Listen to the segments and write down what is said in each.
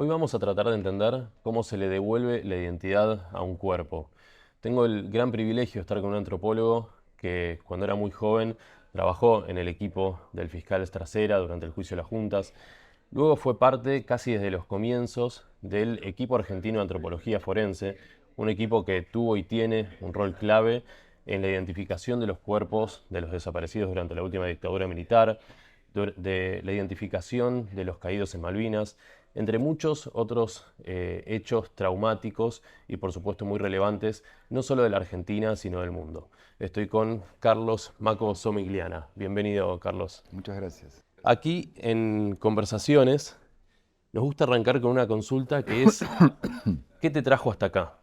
Hoy vamos a tratar de entender cómo se le devuelve la identidad a un cuerpo. Tengo el gran privilegio de estar con un antropólogo que cuando era muy joven trabajó en el equipo del fiscal Estracera durante el juicio de las juntas. Luego fue parte, casi desde los comienzos, del equipo argentino de antropología forense, un equipo que tuvo y tiene un rol clave en la identificación de los cuerpos de los desaparecidos durante la última dictadura militar, de la identificación de los caídos en Malvinas, entre muchos otros hechos traumáticos y por supuesto muy relevantes, no solo de la Argentina, sino del mundo. Estoy con Carlos Maco Somigliana. Bienvenido, Carlos. Muchas gracias. Aquí en Conversaciones nos gusta arrancar con una consulta que es, ¿qué te trajo hasta acá?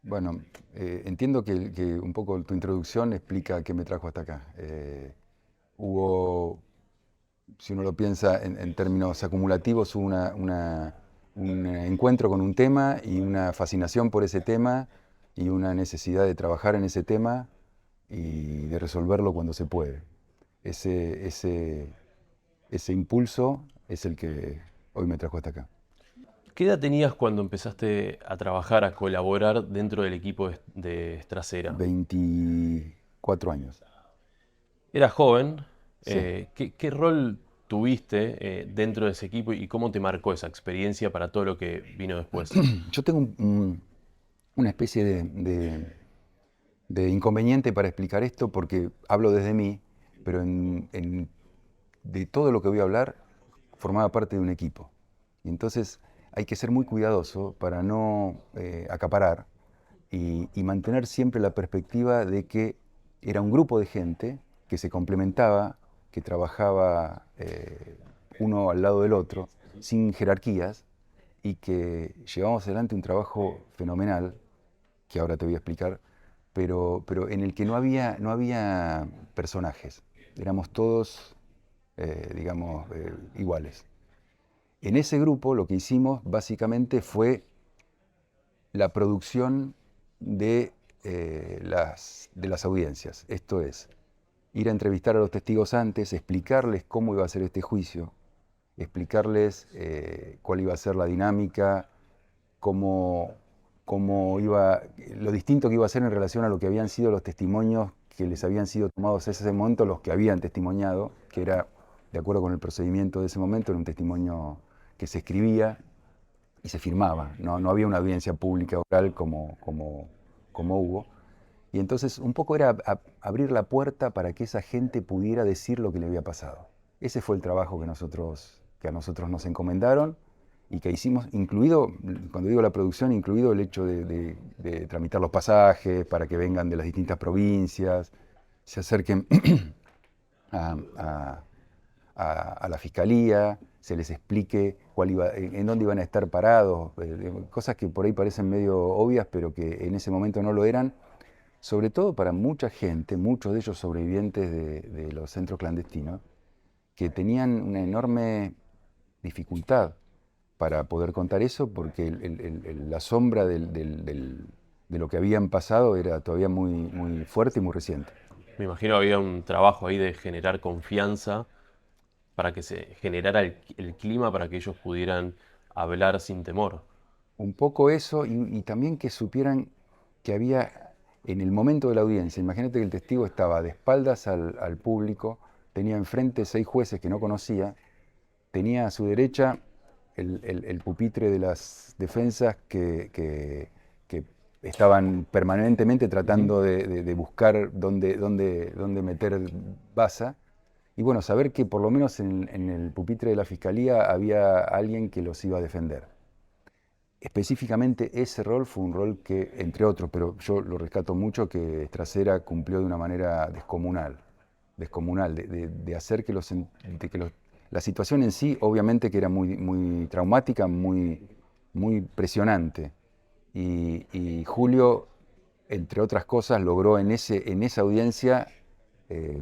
Bueno, entiendo que un poco tu introducción explica qué me trajo hasta acá. Hubo, si uno lo piensa en términos acumulativos, hubo un encuentro con un tema y una fascinación por ese tema y una necesidad de trabajar en ese tema y de resolverlo cuando se puede. Ese impulso es el que hoy me trajo hasta acá. ¿Qué edad tenías cuando empezaste a trabajar, a colaborar dentro del equipo de Estracera? 24 años. Eras joven. Sí. ¿Qué rol tuviste dentro de ese equipo y cómo te marcó esa experiencia para todo lo que vino después? Yo tengo una especie de inconveniente para explicar esto porque hablo desde mí, pero de todo lo que voy a hablar formaba parte de un equipo. Y entonces hay que ser muy cuidadoso para no acaparar y mantener siempre la perspectiva de que era un grupo de gente que se complementaba, que trabajaba uno al lado del otro, sin jerarquías, y que llevamos adelante un trabajo fenomenal, que ahora te voy a explicar, pero en el que no había personajes, éramos todos, digamos, iguales. En ese grupo lo que hicimos básicamente fue la producción de las audiencias, esto es, ir a entrevistar a los testigos antes, explicarles cómo iba a ser este juicio, explicarles cuál iba a ser la dinámica, cómo, lo distinto que iba a ser en relación a lo que habían sido los testimonios que les habían sido tomados en ese momento, los que habían testimoniado, que era, de acuerdo con el procedimiento de ese momento, era un testimonio que se escribía y se firmaba, no había una audiencia pública oral como hubo. Y entonces un poco era abrir la puerta para que esa gente pudiera decir lo que le había pasado. Ese fue el trabajo que a nosotros nos encomendaron y que hicimos, incluido, cuando digo la producción, incluido el hecho de tramitar los pasajes para que vengan de las distintas provincias, se acerquen a, a- a la fiscalía, se les explique en dónde iban a estar parados, cosas que por ahí parecen medio obvias, pero que en ese momento no lo eran, sobre todo para mucha gente, muchos de ellos sobrevivientes de los centros clandestinos, que tenían una enorme dificultad para poder contar eso, porque la sombra de lo que habían pasado era todavía muy, muy fuerte y muy reciente. Me imagino había un trabajo ahí de generar confianza para que se generara el clima para que ellos pudieran hablar sin temor. Un poco eso y también que supieran que había en el momento de la audiencia, imagínate que el testigo estaba de espaldas al público, tenía enfrente 6 jueces que no conocía, tenía a su derecha el pupitre de las defensas que estaban permanentemente tratando de buscar dónde meter baza. Y bueno, saber que por lo menos en el pupitre de la fiscalía había alguien que los iba a defender. Específicamente ese rol fue un rol que, entre otros, pero yo lo rescato mucho, que Estracera cumplió de una manera descomunal, de hacer la situación en sí, obviamente que era muy, muy traumática, muy, muy presionante. Y Julio, entre otras cosas, logró en esa audiencia eh,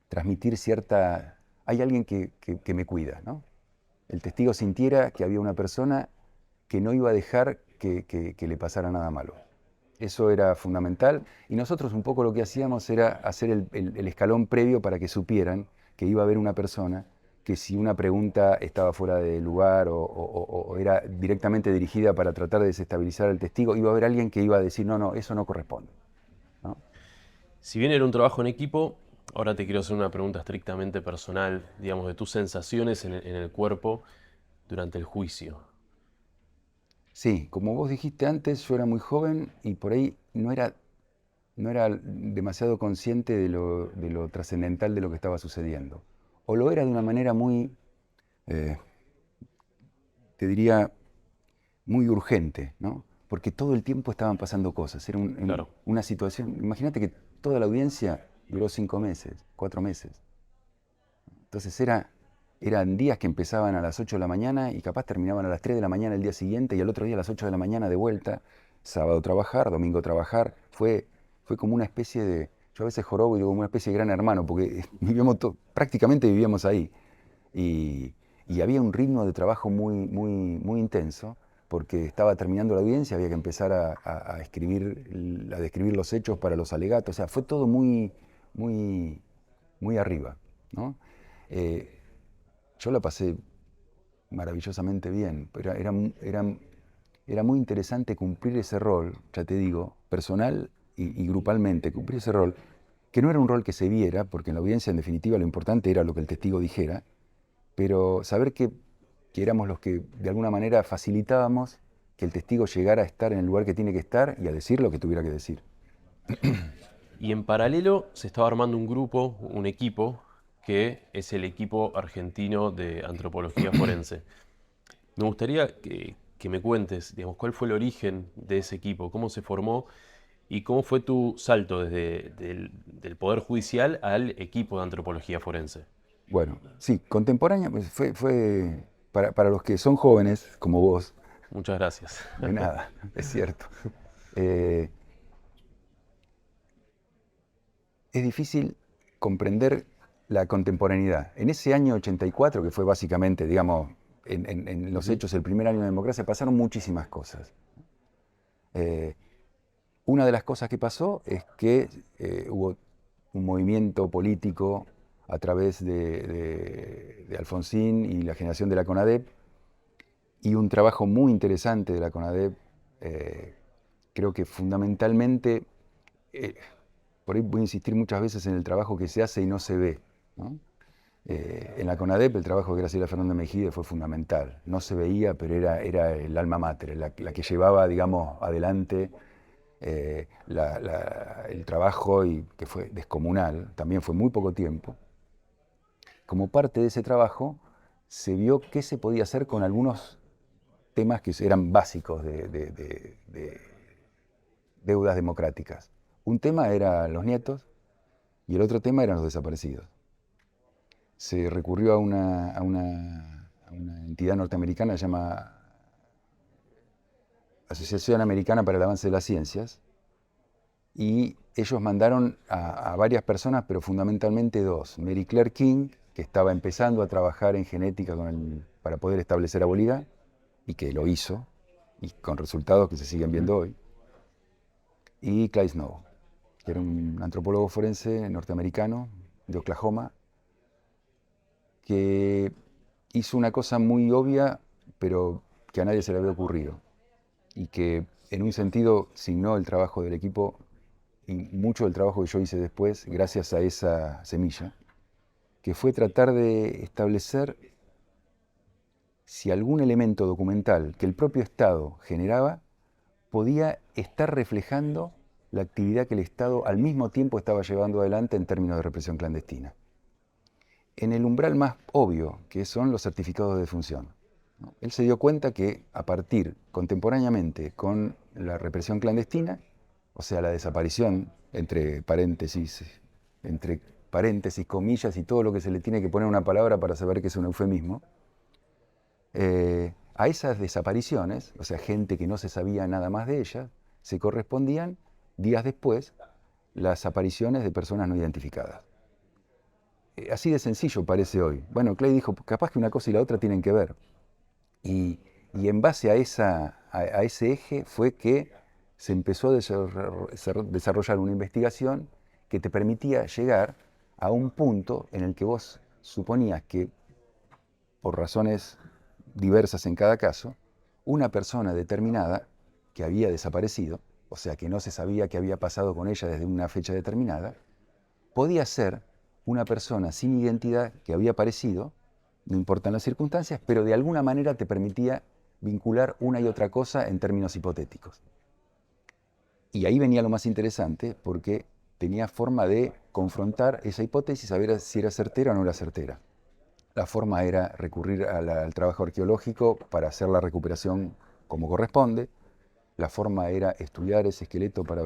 transmitir cierta... Hay alguien que me cuida, ¿no? El testigo sintiera que había una persona que no iba a dejar que le pasara nada malo. Eso era fundamental y nosotros un poco lo que hacíamos era hacer el escalón previo para que supieran que iba a haber una persona que si una pregunta estaba fuera de lugar o era directamente dirigida para tratar de desestabilizar al testigo, iba a haber alguien que iba a decir, no, no, eso no corresponde, ¿no? Si bien era un trabajo en equipo, ahora te quiero hacer una pregunta estrictamente personal, digamos, de tus sensaciones en el cuerpo durante el juicio. Sí, como vos dijiste antes, yo era muy joven y por ahí no era demasiado consciente de lo trascendental de lo que estaba sucediendo. O lo era de una manera muy, eh, te diría, muy urgente, ¿no? Porque todo el tiempo estaban pasando cosas. Era Claro. una situación, imagínate que toda la audiencia duró 5 meses, 4 meses. Entonces eran días que empezaban a las 8 de la mañana y capaz terminaban a las 3 de la mañana el día siguiente y al otro día a las 8 de la mañana de vuelta, sábado trabajar, domingo trabajar. Fue como una especie de, yo a veces jorobo y digo como una especie de gran hermano, porque prácticamente vivíamos ahí. Y, y había un ritmo de trabajo muy, muy, muy intenso, porque estaba terminando la audiencia, había que empezar a escribir, a describir los hechos para los alegatos. O sea, fue todo muy, muy, muy arriba, ¿no? Eh, yo la pasé maravillosamente bien. Era muy interesante cumplir ese rol, ya te digo, personal y grupalmente, cumplir ese rol, que no era un rol que se viera, porque en la audiencia en definitiva lo importante era lo que el testigo dijera, pero saber que éramos los que de alguna manera facilitábamos que el testigo llegara a estar en el lugar que tiene que estar y a decir lo que tuviera que decir. Y en paralelo se estaba armando un grupo, un equipo, que es el equipo argentino de antropología forense. Me gustaría que me cuentes, digamos, cuál fue el origen de ese equipo, cómo se formó y cómo fue tu salto desde del Poder Judicial al equipo de antropología forense. Bueno, sí, contemporánea, pues fue para los que son jóvenes, como vos, Muchas gracias. de nada, es cierto. Eh, es difícil comprender la contemporaneidad. En ese año 84, que fue básicamente, digamos, en los Ujú. hechos el primer año de democracia, pasaron muchísimas cosas. Eh, una de las cosas que pasó es que hubo un movimiento político a través de Alfonsín y la generación de la CONADEP y un trabajo muy interesante de la CONADEP, eh, creo que fundamentalmente, eh, por ahí voy a insistir muchas veces en el trabajo que se hace y no se ve, ¿no? En la CONADEP el trabajo de Graciela Fernández Mejide fue fundamental. No se veía, pero era el alma mater, la que llevaba, digamos, adelante el trabajo y que fue descomunal, también fue muy poco tiempo. Como parte de ese trabajo se vio qué se podía hacer con algunos temas que eran básicos de deudas democráticas. Un tema era los nietos y el otro tema eran los desaparecidos. Se recurrió a una entidad norteamericana que se llama Asociación Americana para el Avance de las Ciencias y ellos mandaron a varias personas, pero fundamentalmente dos. Mary Claire King, que estaba empezando a trabajar en genética para poder establecer abolidad y que lo hizo, y con resultados que se siguen viendo hoy, y Clyde Snow, que era un antropólogo forense norteamericano de Oklahoma, que hizo una cosa muy obvia, pero que a nadie se le había ocurrido, y que en un sentido signó el trabajo del equipo y mucho del trabajo que yo hice después, gracias a esa semilla, que fue tratar de establecer si algún elemento documental que el propio Estado generaba podía estar reflejando la actividad que el Estado al mismo tiempo estaba llevando adelante en términos de represión clandestina. En el umbral más obvio, que son los certificados de defunción, ¿no? Él se dio cuenta que a partir, contemporáneamente, con la represión clandestina, o sea, la desaparición, entre paréntesis, comillas y todo lo que se le tiene que poner una palabra para saber que es un eufemismo, a esas desapariciones, o sea, gente que no se sabía nada más de ellas, se correspondían días después las apariciones de personas no identificadas. Así de sencillo parece hoy. Bueno, Clay dijo, capaz que una cosa y la otra tienen que ver. Y, y en base a ese eje fue que se empezó a desarrollar una investigación que te permitía llegar a un punto en el que vos suponías que por razones diversas en cada caso, una persona determinada que había desaparecido, o sea que no se sabía qué había pasado con ella desde una fecha determinada, podía ser una persona sin identidad que había aparecido, no importan las circunstancias, pero de alguna manera te permitía vincular una y otra cosa en términos hipotéticos. Y ahí venía lo más interesante, porque tenía forma de confrontar esa hipótesis, saber si era certera o no era certera. La forma era recurrir al trabajo arqueológico para hacer la recuperación como corresponde. La forma era estudiar ese esqueleto para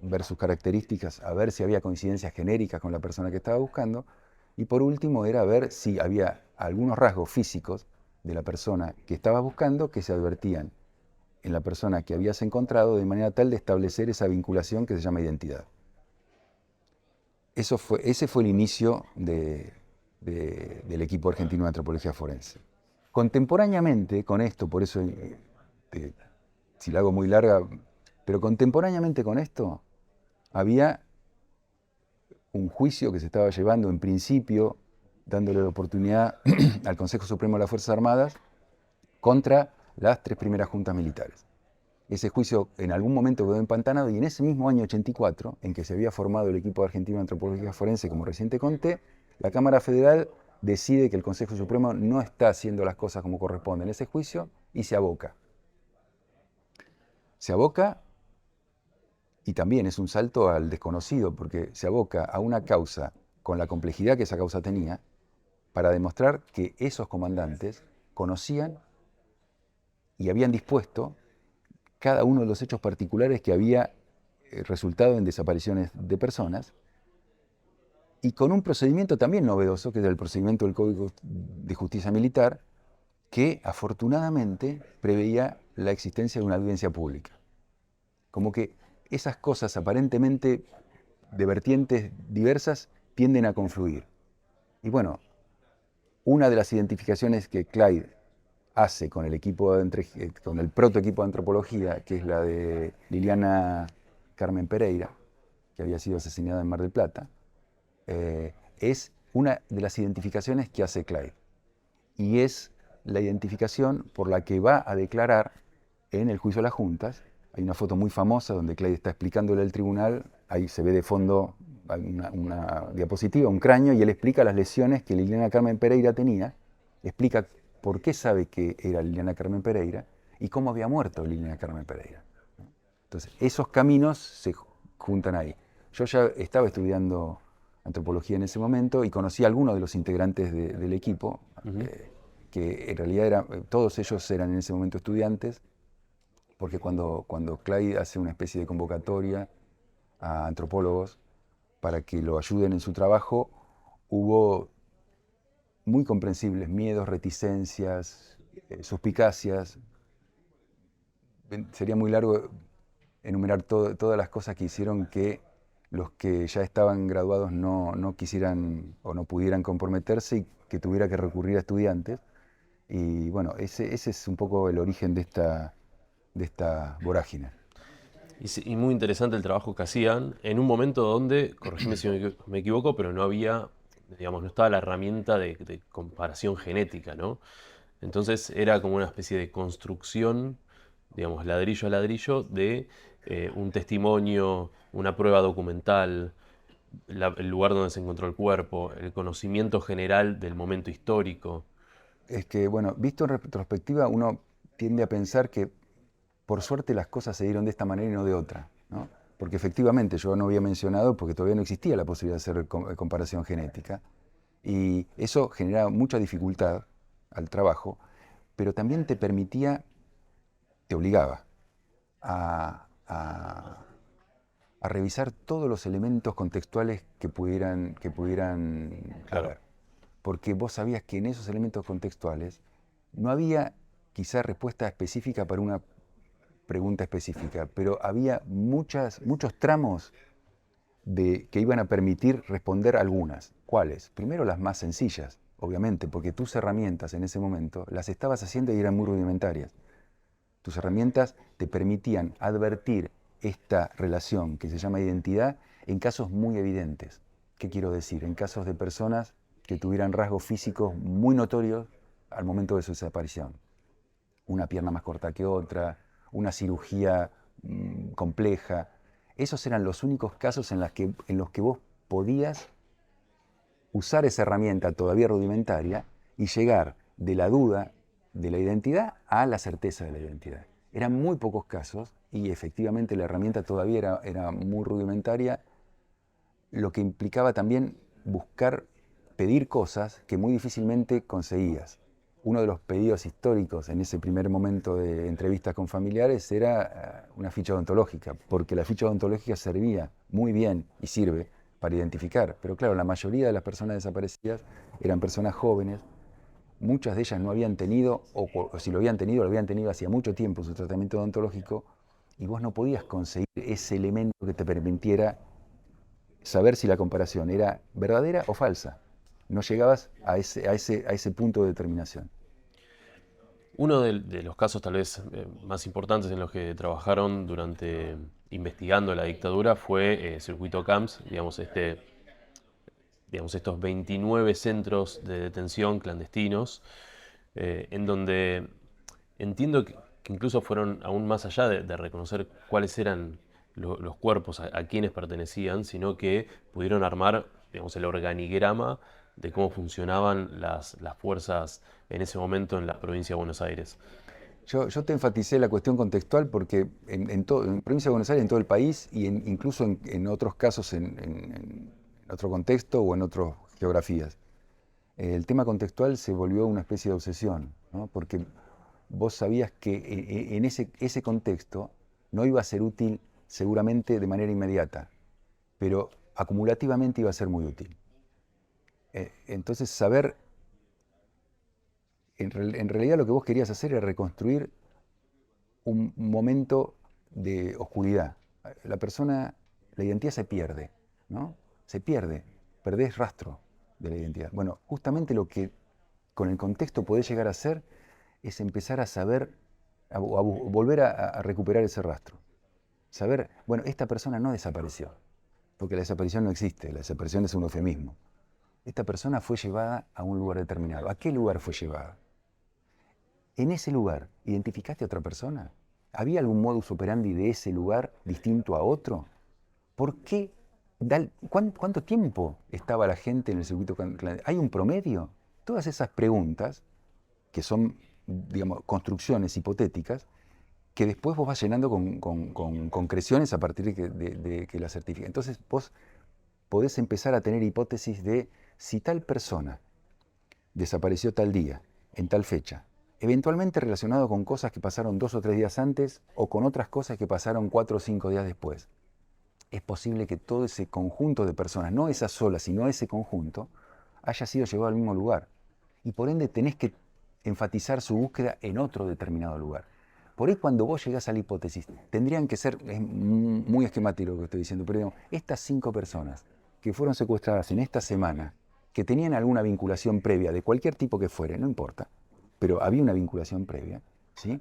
ver sus características, a ver si había coincidencias genéricas con la persona que estaba buscando. Y por último era ver si había algunos rasgos físicos de la persona que estaba buscando que se advertían en la persona que habías encontrado, de manera tal de establecer esa vinculación que se llama identidad. Ese fue el inicio del equipo argentino de antropología forense. Contemporáneamente con esto, por eso, si la hago muy larga, pero contemporáneamente con esto, había un juicio que se estaba llevando en principio, dándole la oportunidad al Consejo Supremo de las Fuerzas Armadas contra las 3 primeras juntas militares. Ese juicio en algún momento quedó empantanado y en ese mismo año 84, en que se había formado el equipo argentino de antropología forense, como recién te conté, la Cámara Federal decide que el Consejo Supremo no está haciendo las cosas como corresponde en ese juicio y se aboca. Se aboca, y también es un salto al desconocido, porque se aboca a una causa con la complejidad que esa causa tenía, para demostrar que esos comandantes conocían y habían dispuesto cada uno de los hechos particulares que había resultado en desapariciones de personas, y con un procedimiento también novedoso, que es el procedimiento del Código de Justicia Militar, que afortunadamente preveía la existencia de una audiencia pública. Como que esas cosas aparentemente de vertientes diversas tienden a confluir. Y bueno, una de las identificaciones que Clyde hace con el protoequipo de antropología, que es la de Liliana Carmen Pereira, que había sido asesinada en Mar del Plata, es una de las identificaciones que hace Clyde. Y es la identificación por la que va a declarar en el juicio de las juntas. Hay una foto muy famosa donde Clyde está explicándole al tribunal, ahí se ve de fondo una diapositiva, un cráneo, y él explica las lesiones que Liliana Carmen Pereira tenía, explica por qué sabe que era Liliana Carmen Pereira y cómo había muerto Liliana Carmen Pereira. Entonces, esos caminos se juntan ahí. Yo ya estaba estudiando antropología en ese momento y conocí a algunos de los integrantes del equipo, que en realidad todos ellos eran en ese momento estudiantes, porque cuando Clyde hace una especie de convocatoria a antropólogos para que lo ayuden en su trabajo, hubo muy comprensibles miedos, reticencias, suspicacias. Sería muy largo enumerar todas las cosas que hicieron que los que ya estaban graduados no quisieran o no pudieran comprometerse y que tuviera que recurrir a estudiantes. Y bueno, ese es un poco el origen de esta vorágine. Y muy interesante el trabajo que hacían en un momento donde, corregime si me equivoco, pero no había, digamos, no estaba la herramienta de comparación genética, ¿no? Entonces era como una especie de construcción, digamos, ladrillo a ladrillo, de un testimonio, una prueba documental, el lugar donde se encontró el cuerpo, el conocimiento general del momento histórico. Es que, bueno, visto en retrospectiva, uno tiende a pensar que por suerte las cosas se dieron de esta manera y no de otra, ¿no? Porque efectivamente yo no había mencionado, porque todavía no existía la posibilidad de hacer comparación genética, y eso generaba mucha dificultad al trabajo, pero también te obligaba a revisar todos los elementos contextuales que pudieran Claro. haber. Porque vos sabías que en esos elementos contextuales no había quizá respuesta específica para una pregunta específica, pero había muchos tramos que iban a permitir responder algunas. ¿Cuáles? Primero las más sencillas, obviamente, porque tus herramientas en ese momento las estabas haciendo y eran muy rudimentarias. Tus herramientas te permitían advertir esta relación que se llama identidad en casos muy evidentes. ¿Qué quiero decir? En casos de personas que tuvieran rasgos físicos muy notorios al momento de su desaparición. Una pierna más corta que otra, una cirugía compleja. Esos eran los únicos casos en los que vos podías usar esa herramienta todavía rudimentaria y llegar de la duda de la identidad a la certeza de la identidad. Eran muy pocos casos y efectivamente la herramienta todavía era muy rudimentaria, lo que implicaba también pedir cosas que muy difícilmente conseguías. Uno de los pedidos históricos en ese primer momento de entrevistas con familiares era una ficha odontológica, porque la ficha odontológica servía muy bien y sirve para identificar. Pero claro, la mayoría de las personas desaparecidas eran personas jóvenes, muchas de ellas no habían tenido, o si lo habían tenido hacía mucho tiempo su tratamiento odontológico, y vos no podías conseguir ese elemento que te permitiera saber si la comparación era verdadera o falsa. No llegabas a ese punto de determinación. Uno de los casos tal vez más importantes en los que trabajaron durante investigando la dictadura fue Circuito Camps, digamos, estos 29 centros de detención clandestinos, en donde entiendo que incluso fueron aún más allá de reconocer cuáles eran los cuerpos, a quienes pertenecían, sino que pudieron armar, digamos, el organigrama de cómo funcionaban las fuerzas en ese momento en la provincia de Buenos Aires. Yo te enfaticé la cuestión contextual porque en provincia de Buenos Aires, en todo el país, y incluso en otros casos en otro contexto o en otras geografías, el tema contextual se volvió una especie de obsesión, ¿no? Porque vos sabías que en ese contexto no iba a ser útil seguramente de manera inmediata, pero acumulativamente iba a ser muy útil. Entonces saber, en realidad lo que vos querías hacer era reconstruir un momento de oscuridad. La persona, la identidad se pierde, ¿no? Se pierde, perdés rastro de la identidad. Bueno, justamente lo que con el contexto podés llegar a hacer es empezar a saber, volver a recuperar ese rastro. Saber, bueno, esta persona no desapareció, porque la desaparición no existe, la desaparición es un eufemismo. Esta persona fue llevada a un lugar determinado. ¿A qué lugar fue llevada? En ese lugar, ¿identificaste a otra persona? ¿Había algún modus operandi de ese lugar distinto a otro? ¿Por qué? ¿Cuánto tiempo estaba la gente en el circuito clandestino? ¿Hay un promedio? Todas esas preguntas, que son, digamos, construcciones hipotéticas, que después vos vas llenando con concreciones a partir de que las certifica. Entonces vos podés empezar a tener hipótesis de si tal persona desapareció tal día, en tal fecha, eventualmente relacionado con cosas que pasaron 2 o 3 días antes o con otras cosas que pasaron 4 o 5 días después. Es posible que todo ese conjunto de personas, no esa sola, sino ese conjunto, haya sido llevado al mismo lugar. Y por ende tenés que enfatizar su búsqueda en otro determinado lugar. Por ahí cuando vos llegás a la hipótesis, tendrían que ser, es muy esquemático lo que estoy diciendo, pero digamos, estas 5 personas que fueron secuestradas en esta semana, que tenían alguna vinculación previa, de cualquier tipo que fuere, no importa, pero había una vinculación previa, ¿sí?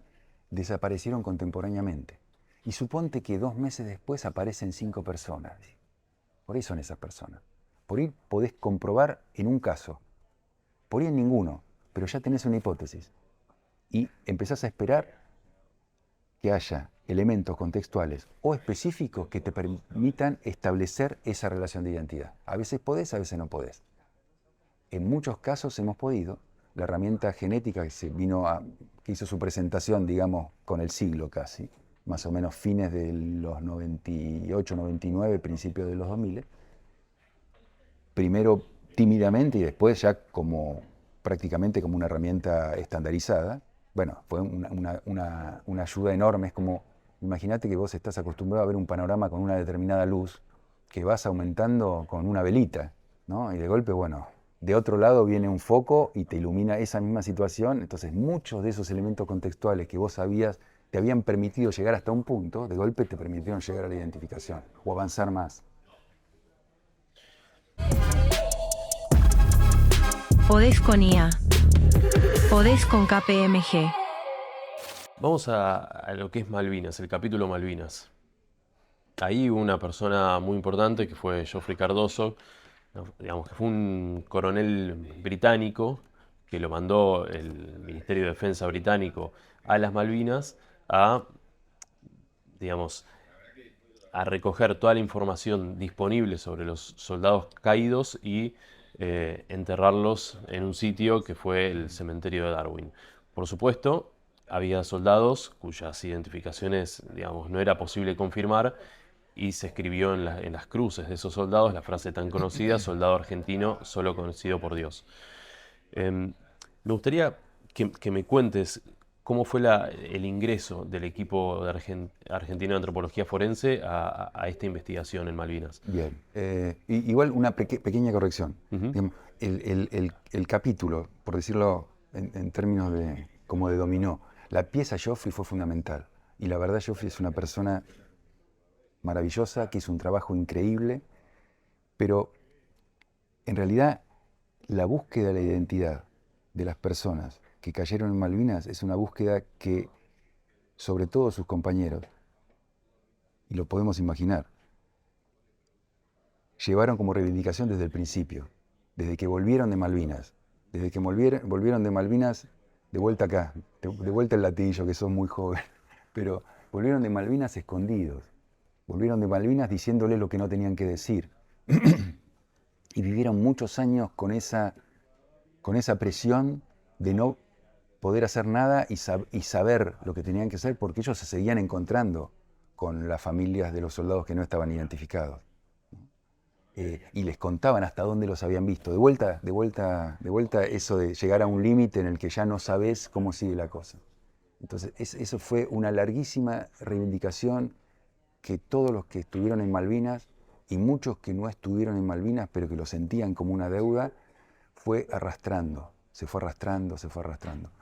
Desaparecieron contemporáneamente. Y suponte que 2 meses después aparecen 5 personas. Por ahí son esas personas. Por ahí podés comprobar en un caso, por ahí en ninguno, pero ya tenés una hipótesis. Y empezás a esperar que haya elementos contextuales o específicos que te permitan establecer esa relación de identidad. A veces podés, a veces no podés. En muchos casos hemos podido. La herramienta genética que hizo su presentación, digamos, con el siglo casi, más o menos fines de los 98, 99, principios de los 2000, primero tímidamente y después ya prácticamente como una herramienta estandarizada. Bueno, fue una ayuda enorme. Es como, imagínate que vos estás acostumbrado a ver un panorama con una determinada luz que vas aumentando con una velita, ¿no? Y de golpe, bueno, de otro lado viene un foco y te ilumina esa misma situación. Entonces muchos de esos elementos contextuales que vos sabías te habían permitido llegar hasta un punto, de golpe te permitieron llegar a la identificación o avanzar más. Podés con IA. Podés con KPMG. Vamos a lo que es Malvinas, el capítulo Malvinas. Ahí hubo una persona muy importante que fue Geoffrey Cardoso, digamos que fue un coronel británico que lo mandó el Ministerio de Defensa británico a las Malvinas a, digamos, a recoger toda la información disponible sobre los soldados caídos y enterrarlos en un sitio que fue el cementerio de Darwin. Por supuesto, había soldados cuyas identificaciones, digamos, no era posible confirmar, y se escribió en las cruces de esos soldados la frase tan conocida: soldado argentino, solo conocido por Dios. Me gustaría que me cuentes cómo fue el ingreso del equipo de argentino de antropología forense a esta investigación en Malvinas. Bien. Igual una pequeña corrección. Ujú. Digamos, el capítulo, por decirlo en términos como de dominó, la pieza Geoffrey fue fundamental. Y la verdad, Geoffrey es una persona maravillosa, que hizo un trabajo increíble, pero en realidad la búsqueda de la identidad de las personas que cayeron en Malvinas es una búsqueda que, sobre todo sus compañeros, y lo podemos imaginar, llevaron como reivindicación desde el principio, desde que volvieron de Malvinas, desde que volvieron de Malvinas, de vuelta acá, de vuelta al latillo, que sos muy joven, pero volvieron de Malvinas escondidos, volvieron de Malvinas diciéndole lo que no tenían que decir, y vivieron muchos años con esa presión de no poder hacer nada y saber lo que tenían que hacer, porque ellos se seguían encontrando con las familias de los soldados que no estaban identificados. Y les contaban hasta dónde los habían visto. De vuelta eso de llegar a un límite en el que ya no sabes cómo sigue la cosa. Entonces, eso fue una larguísima reivindicación que todos los que estuvieron en Malvinas, y muchos que no estuvieron en Malvinas, pero que lo sentían como una deuda, fue arrastrando, se fue arrastrando, se fue arrastrando.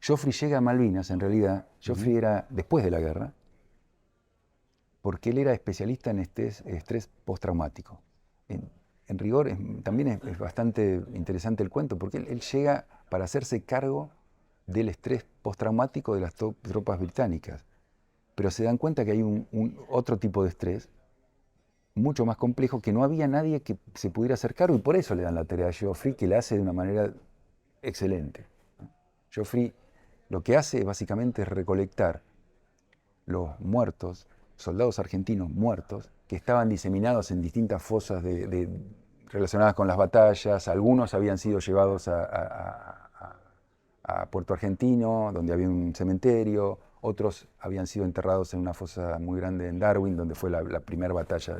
Geoffrey llega a Malvinas, en realidad, Geoffrey era después de la guerra, porque él era especialista en estrés postraumático. En rigor, también es bastante interesante el cuento, porque él llega para hacerse cargo del estrés postraumático de las tropas británicas. Pero se dan cuenta que hay otro tipo de estrés, mucho más complejo, que no había nadie que se pudiera hacer cargo, y por eso le dan la tarea a Geoffrey, que la hace de una manera excelente. Geoffrey lo que hace básicamente es recolectar los muertos, soldados argentinos muertos, que estaban diseminados en distintas fosas relacionadas con las batallas. Algunos habían sido llevados a Puerto Argentino, donde había un cementerio. Otros habían sido enterrados en una fosa muy grande en Darwin, donde fue la primera batalla.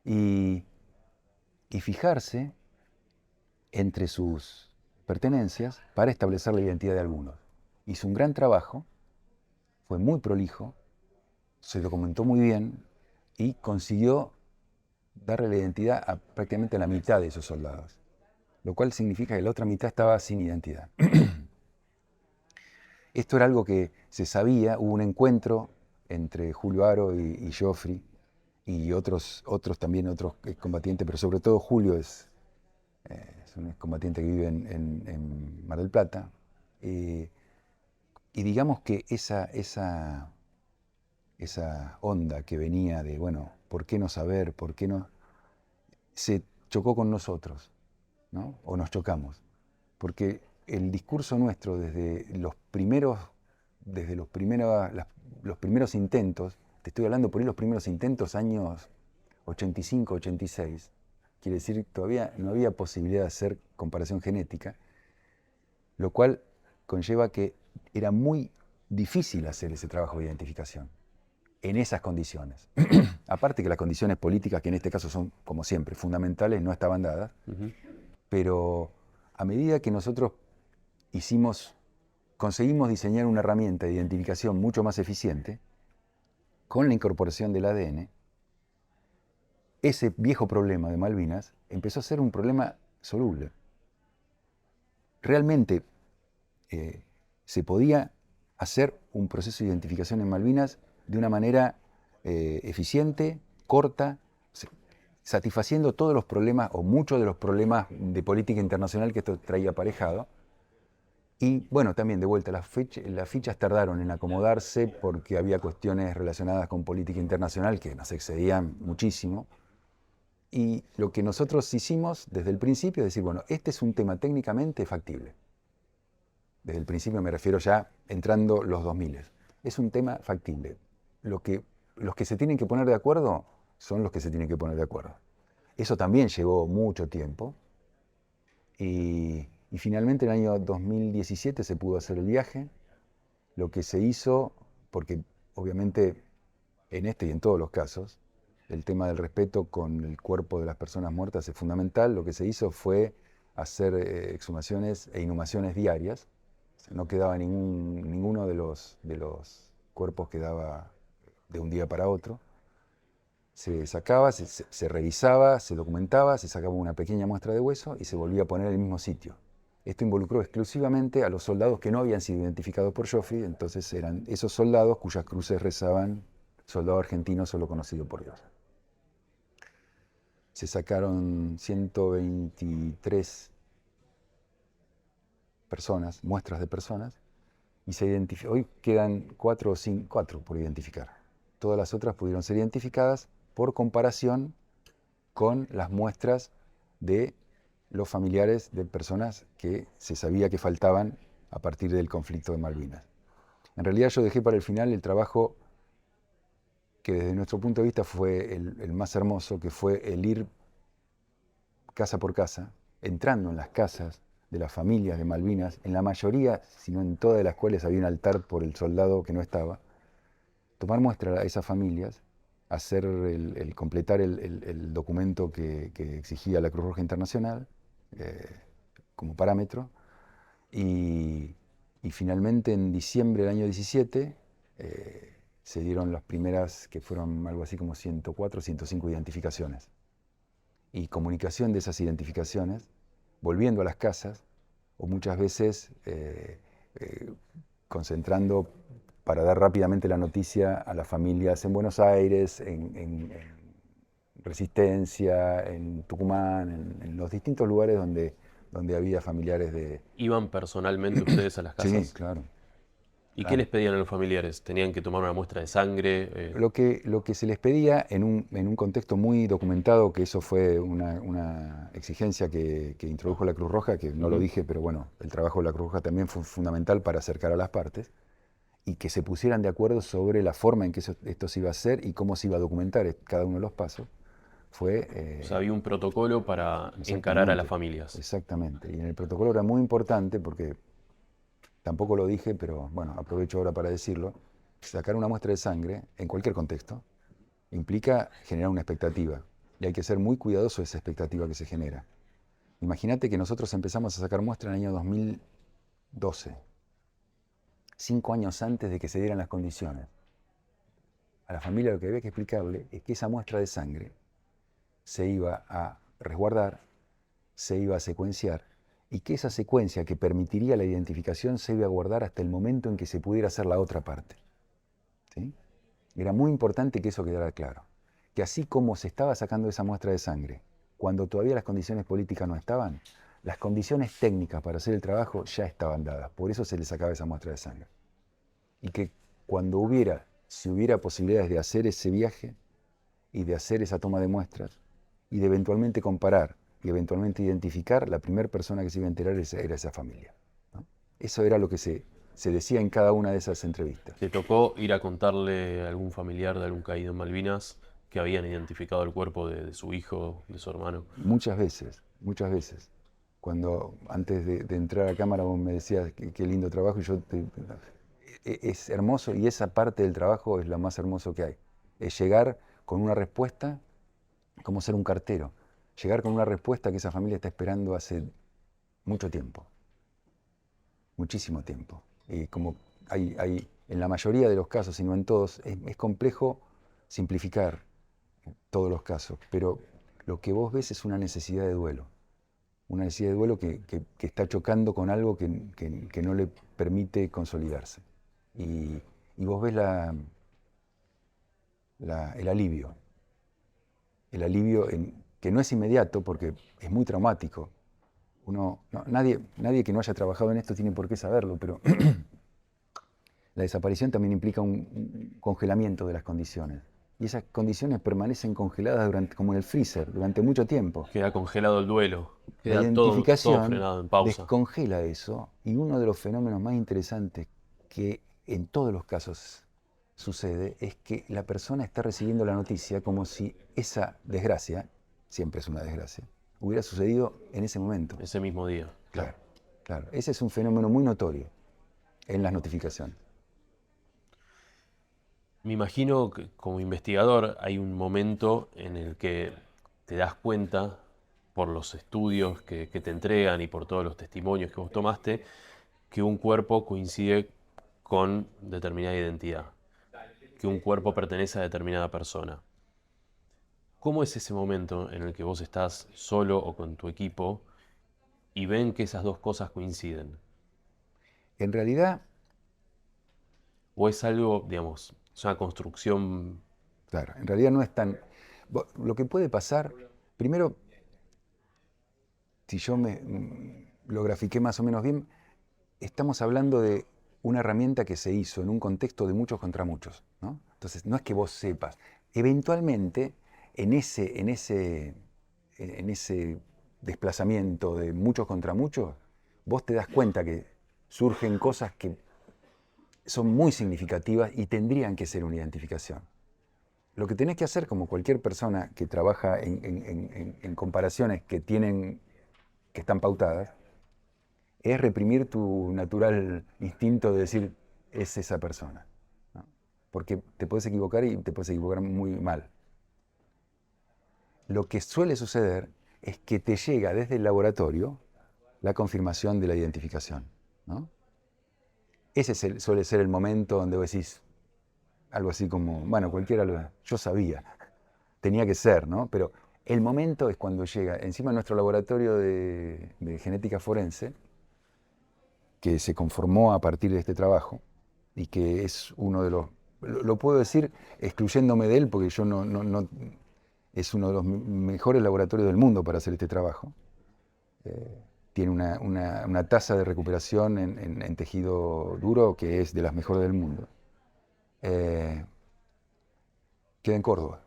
Y fijarse entre sus pertenencias para establecer la identidad de algunos. Hizo un gran trabajo, fue muy prolijo, se documentó muy bien y consiguió darle la identidad a prácticamente la mitad de esos soldados, lo cual significa que la otra mitad estaba sin identidad. Esto era algo que se sabía, hubo un encuentro entre Julio Aro y Geoffrey y otros combatientes, pero sobre todo Julio es un combatiente que vive en Mar del Plata. Y digamos que esa onda que venía de, bueno, ¿por qué no saber? ¿Por qué no? Se chocó con nosotros, ¿no? O nos chocamos. Porque el discurso nuestro desde los primeros intentos, te estoy hablando por ahí los primeros intentos, años 85, 86, quiere decir que todavía no había posibilidad de hacer comparación genética, lo cual conlleva que era muy difícil hacer ese trabajo de identificación en esas condiciones. Aparte que las condiciones políticas, que en este caso son, como siempre, fundamentales, no estaban dadas, pero a medida que nosotros conseguimos diseñar una herramienta de identificación mucho más eficiente, con la incorporación del ADN, ese viejo problema de Malvinas empezó a ser un problema soluble. Realmente se podía hacer un proceso de identificación en Malvinas de una manera eficiente, corta, satisfaciendo todos los problemas o muchos de los problemas de política internacional que esto traía aparejado. Y bueno, también de vuelta, las fichas tardaron en acomodarse porque había cuestiones relacionadas con política internacional que nos excedían muchísimo. Y lo que nosotros hicimos desde el principio es decir, bueno, este es un tema técnicamente factible. Desde el principio me refiero ya entrando los 2000. Es un tema factible. Los que se tienen que poner de acuerdo son los que se tienen que poner de acuerdo. Eso también llevó mucho tiempo. Y finalmente en el año 2017 se pudo hacer el viaje. Lo que se hizo, porque obviamente en este y en todos los casos, el tema del respeto con el cuerpo de las personas muertas es fundamental. Lo que se hizo fue hacer exhumaciones e inhumaciones diarias. No quedaba ninguno de los cuerpos quedaba de un día para otro. Se sacaba, se revisaba, se documentaba, se sacaba una pequeña muestra de hueso y se volvía a poner en el mismo sitio. Esto involucró exclusivamente a los soldados que no habían sido identificados por Joffrey, entonces eran esos soldados cuyas cruces rezaban soldado argentino solo conocido por Dios. Se sacaron 123 personas, muestras de personas, y hoy quedan 4 por identificar. Todas las otras pudieron ser identificadas por comparación con las muestras de los familiares de personas que se sabía que faltaban a partir del conflicto de Malvinas. En realidad yo dejé para el final el trabajo que desde nuestro punto de vista fue el más hermoso, que fue el ir casa por casa, entrando en las casas de las familias de Malvinas, en la mayoría, si no en todas de las cuales había un altar por el soldado que no estaba, tomar muestra a esas familias, hacer completar el documento que exigía la Cruz Roja Internacional como parámetro, y finalmente en diciembre del año 17 se dieron las primeras, que fueron algo así como 104, 105 identificaciones. Y comunicación de esas identificaciones, volviendo a las casas, o muchas veces concentrando para dar rápidamente la noticia a las familias en Buenos Aires, en Resistencia, en Tucumán, en los distintos lugares donde había familiares de... ¿Iban personalmente ustedes a las casas? Sí, claro. ¿Y qué les pedían a los familiares? ¿Tenían que tomar una muestra de sangre? Lo que se les pedía en un contexto muy documentado, que eso fue una exigencia que introdujo la Cruz Roja, que no lo dije, pero bueno, el trabajo de la Cruz Roja también fue fundamental para acercar a las partes, y que se pusieran de acuerdo sobre la forma en que esto se iba a hacer y cómo se iba a documentar cada uno de los pasos. O sea, había un protocolo para encarar a las familias. Exactamente, y en el protocolo era muy importante porque... Tampoco lo dije, pero bueno, aprovecho ahora para decirlo. Sacar una muestra de sangre, en cualquier contexto, implica generar una expectativa. Y hay que ser muy cuidadoso de esa expectativa que se genera. Imagínate que nosotros empezamos a sacar muestra en el año 2012, 5 años antes de que se dieran las condiciones. A la familia lo que había que explicarle es que esa muestra de sangre se iba a resguardar, se iba a secuenciar, y que esa secuencia que permitiría la identificación se iba a guardar hasta el momento en que se pudiera hacer la otra parte. ¿Sí? Era muy importante que eso quedara claro. Que así como se estaba sacando esa muestra de sangre, cuando todavía las condiciones políticas no estaban, las condiciones técnicas para hacer el trabajo ya estaban dadas. Por eso se le sacaba esa muestra de sangre. Y que cuando si hubiera posibilidades de hacer ese viaje y de hacer esa toma de muestras y de eventualmente comparar y eventualmente identificar, la primera persona que se iba a enterar era esa familia, ¿no? Eso era lo que se decía en cada una de esas entrevistas. ¿Te tocó ir a contarle a algún familiar de algún caído en Malvinas que habían identificado el cuerpo de su hijo, de su hermano? Muchas veces, muchas veces. Cuando antes de entrar a cámara vos me decías qué lindo trabajo, y es hermoso, y esa parte del trabajo es lo más hermoso que hay. Es llegar con una respuesta, como ser un cartero. Llegar con una respuesta que esa familia está esperando hace mucho tiempo, muchísimo tiempo. Y como hay en la mayoría de los casos, y no en todos, es complejo simplificar todos los casos, pero lo que vos ves es una necesidad de duelo que está chocando con algo que no le permite consolidarse. Y vos ves el alivio que no es inmediato porque es muy traumático. Nadie que no haya trabajado en esto tiene por qué saberlo, pero la desaparición también implica un congelamiento de las condiciones. y esas condiciones permanecen congeladas durante, como en el freezer, durante mucho tiempo. Queda congelado el duelo, La queda todo identificación frenado en pausa. descongela eso, y uno de los fenómenos más interesantes que en todos los casos sucede es que la persona está recibiendo la noticia como si esa desgracia, siempre es una desgracia, hubiera sucedido en ese momento. Ese mismo día. Claro, claro. Ese es un fenómeno muy notorio en las notificaciones. Me imagino que como investigador hay un momento en el que te das cuenta, por los estudios que te entregan y por todos los testimonios que vos tomaste, que un cuerpo coincide con determinada identidad, que un cuerpo pertenece a determinada persona. ¿Cómo es ese momento en el que vos estás solo o con tu equipo y ven que esas dos cosas coinciden? En realidad, ¿O es algo, digamos, es una construcción? claro, en realidad no es tan... Lo que puede pasar, primero, si yo lo grafiqué más o menos bien, estamos hablando de una herramienta que se hizo en un contexto de muchos contra muchos, ¿no? Entonces, no es que vos sepas. Eventualmente, en ese desplazamiento de muchos contra muchos, vos te das cuenta que surgen cosas que son muy significativas y tendrían que ser una identificación. Lo que tenés que hacer, como cualquier persona que trabaja en comparaciones que están pautadas, es reprimir tu natural instinto de decir, es esa persona, ¿no? Porque te puedes equivocar y te puedes equivocar muy mal. Lo que suele suceder es que te llega desde el laboratorio la confirmación de la identificación, ¿no? Ese suele ser el momento donde vos decís algo así como, bueno, yo sabía, tenía que ser, ¿no? Pero el momento es cuando llega, encima nuestro laboratorio de genética forense, que se conformó a partir de este trabajo y que es uno de los, lo puedo decir excluyéndome de él porque yo no es uno de los mejores laboratorios del mundo para hacer este trabajo. Tiene una tasa de recuperación en tejido duro que es de las mejores del mundo. Queda en Córdoba.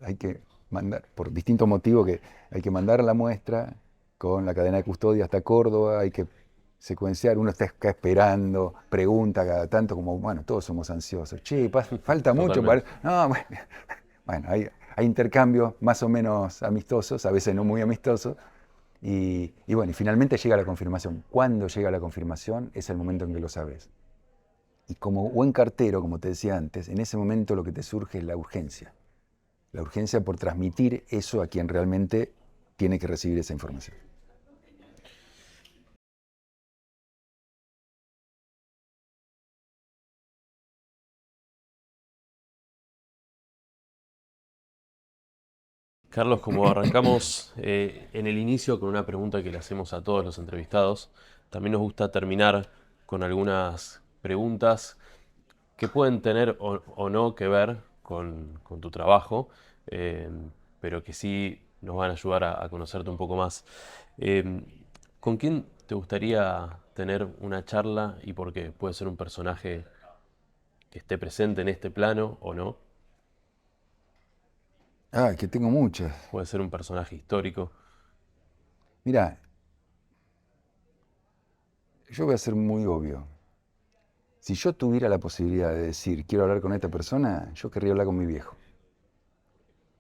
Hay que mandar, por distintos motivos, que hay que mandar la muestra con la cadena de custodia hasta Córdoba, hay que secuenciar, uno está acá esperando, pregunta cada tanto, como, bueno, todos somos ansiosos. Che, falta mucho para... No, bueno, hay intercambios más o menos amistosos, a veces no muy amistosos, y bueno, y finalmente llega la confirmación. Cuando llega la confirmación es el momento en que lo sabes. Y como buen cartero, como te decía antes, en ese momento lo que te surge es la urgencia. La urgencia por transmitir eso a quien realmente tiene que recibir esa información. Carlos, como arrancamos en el inicio con una pregunta que le hacemos a todos los entrevistados, también nos gusta terminar con algunas preguntas que pueden tener o no que ver con tu trabajo, eh, pero que sí nos van a ayudar a conocerte un poco más. Eh, ¿Con quién te gustaría tener una charla y por qué? Puede ser un personaje que esté presente en este plano o no. Ah, que tengo muchas. Puede ser un personaje histórico. Mira, yo voy a ser muy obvio. Si yo tuviera la posibilidad de decir, quiero hablar con esta persona, yo querría hablar con mi viejo.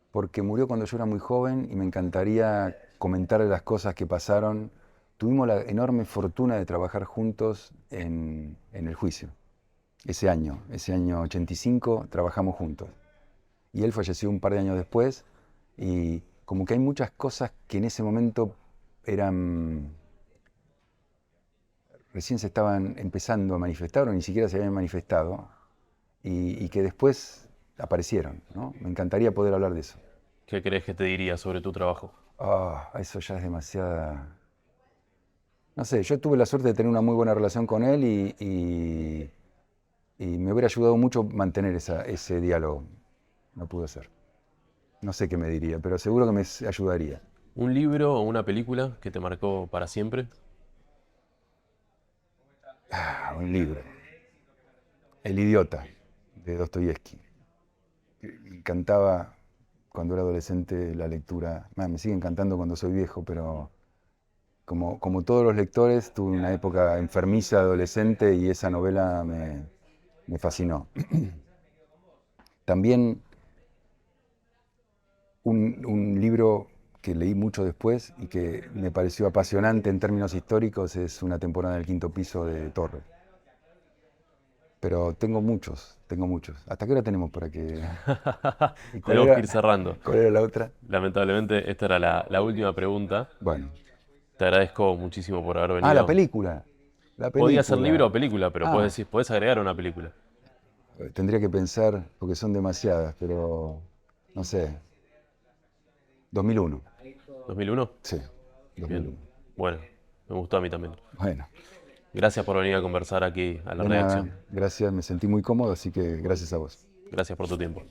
Porque murió cuando yo era muy joven y me encantaría comentarle las cosas que pasaron. Tuvimos la enorme fortuna de trabajar juntos en el juicio. Ese año 85, trabajamos juntos. Y él falleció un par de años después, y como que hay muchas cosas que en ese momento recién se estaban empezando a manifestar, o ni siquiera se habían manifestado, y que después aparecieron, ¿no? Me encantaría poder hablar de eso. ¿Qué crees que te diría sobre tu trabajo? Eso ya es demasiada... No sé, yo tuve la suerte de tener una muy buena relación con él y me hubiera ayudado mucho mantener ese diálogo. No pudo ser. No sé qué me diría, pero seguro que me ayudaría. ¿Un libro o una película que te marcó para siempre? Un libro. El idiota, de Dostoyevsky. me encantaba cuando era adolescente la lectura. Me sigue encantando cuando soy viejo, pero como todos los lectores, tuve una época enfermiza adolescente y esa novela me fascinó. También un libro que leí mucho después y que me pareció apasionante en términos históricos es Una temporada en el quinto piso de Torres. Pero tengo muchos. ¿Hasta qué hora tenemos para que...? Tenemos que ir cerrando. ¿Cuál era la otra? Lamentablemente, esta era la última pregunta. Bueno. Te agradezco muchísimo por haber venido. Ah, la película. Podía ser libro o película, pero Ah. podés agregar una película. Tendría que pensar, porque son demasiadas, pero no sé. 2001. ¿2001? Sí, 2001. Bien. Bueno, me gustó a mí también. Bueno, Gracias por venir a conversar aquí a la de nada, redacción. gracias, me sentí muy cómodo, así que gracias a vos. Gracias por tu tiempo.